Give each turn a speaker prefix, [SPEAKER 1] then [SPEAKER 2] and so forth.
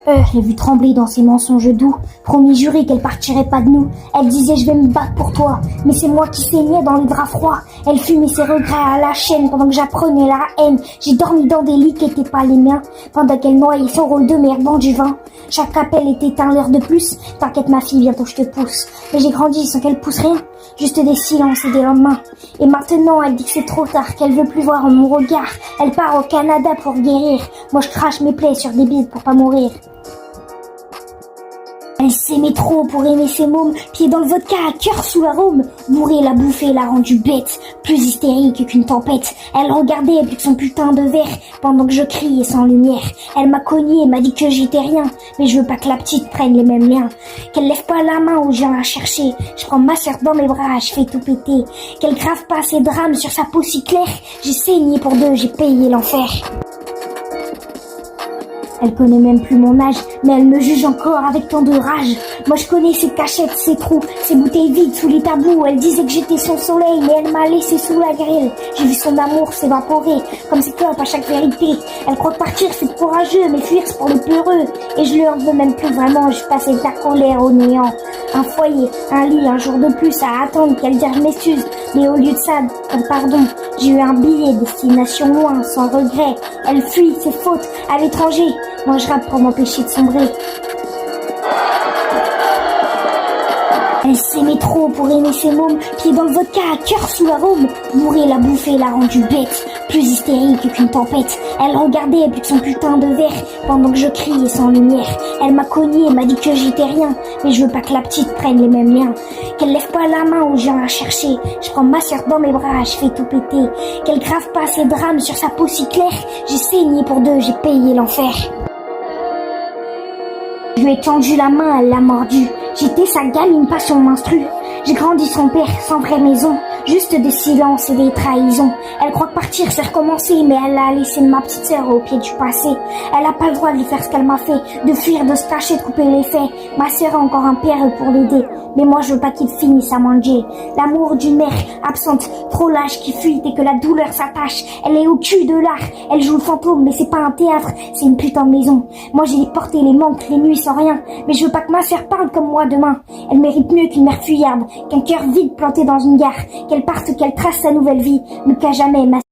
[SPEAKER 1] Je l'ai vu trembler dans ses mensonges doux, promis juré qu'elle partirait pas de nous. Elle disait je vais me battre pour toi, mais c'est moi qui saignais dans les draps froids. Elle fumait ses regrets à la chaîne pendant que j'apprenais la haine. J'ai dormi dans des lits qui étaient pas les miens, pendant qu'elle noyait son rôle de mère dans du vin. Chaque appel était un leurre de plus. T'inquiète ma fille, bientôt je te pousse. Mais j'ai grandi sans qu'elle pousse rien, juste des silences et des lendemains. Et maintenant elle dit que c'est trop tard, qu'elle veut plus voir mon regard. Elle part au Canada pour guérir. Moi je crache mes plaies sur des bides pour pas mourir. Elle s'aimait trop pour aimer ses mômes, pieds dans le vodka, cœur sous l'arôme. Bourré l'a bouffé, l'a rendu bête, plus hystérique qu'une tempête. Elle regardait plus que son putain de verre, pendant que je criais sans lumière. Elle m'a cogné, m'a dit que j'étais rien, mais je veux pas que la petite prenne les mêmes liens. Qu'elle lève pas la main où je viens la chercher, je prends ma sœur dans mes bras, je fais tout péter. Qu'elle grave pas ses drames sur sa peau si claire, j'ai saigné pour deux, j'ai payé l'enfer. Elle connaît même plus mon âge, mais elle me juge encore avec tant de rage. Moi je connais ses cachettes, ses trous, ses bouteilles vides sous les tabous. Elle disait que j'étais son soleil, mais elle m'a laissé sous la grille. J'ai vu son amour s'évaporer, comme ses clopes à chaque vérité. Elle croit que partir c'est courageux, mais fuir c'est pour les peureux. Et je lui en veux même plus vraiment, je passais de la colère au néant. Un foyer, un lit, un jour de plus à attendre qu'elle dise je m'excuse. Mais au lieu de ça, pardon, j'ai eu un billet, destination loin, sans regret. Elle fuit ses fautes à l'étranger. Moi je rappe pour m'empêcher de sombrer. Elle s'aimait trop pour aimer ses mômes, pieds dans le vodka, cœur sous l'arôme. Bourré l'a bouffé, l'a rendu bête, plus hystérique qu'une tempête. Elle regardait plus que son putain de verre, pendant que je criais sans lumière. Elle m'a cogné, m'a dit que j'étais rien, mais je veux pas que la petite prenne les mêmes liens. Qu'elle lève pas la main où je viens la chercher, je prends ma sœur dans mes bras, je fais tout péter. Qu'elle grave pas ses drames sur sa peau si claire, j'ai saigné pour deux, j'ai payé l'enfer. Je lui ai tendu la main, elle l'a mordu. J'étais sa gamine, pas son menstru. J'ai grandi son père, sans vraie maison. Juste des silences et des trahisons. Elle croit que partir c'est recommencer, mais elle a laissé ma petite sœur au pied du passé. Elle a pas le droit de lui faire ce qu'elle m'a fait, de fuir, de se cacher, de couper les faits. Ma sœur a encore un père pour l'aider, mais moi je veux pas qu'il finisse à manger. L'amour d'une mère absente, trop lâche, qui fuit et que la douleur s'attache. Elle est au cul de l'art, elle joue le fantôme, mais c'est pas un théâtre, c'est une putain de maison. Moi j'ai porté les manques, les nuits sans rien, mais je veux pas que ma sœur parle comme moi demain. Elle mérite mieux qu'une mère fuyarde, qu'un cœur vide planté dans une gare. Qu'elle parte, qu'elle trace sa nouvelle vie, mais qu'à jamais ma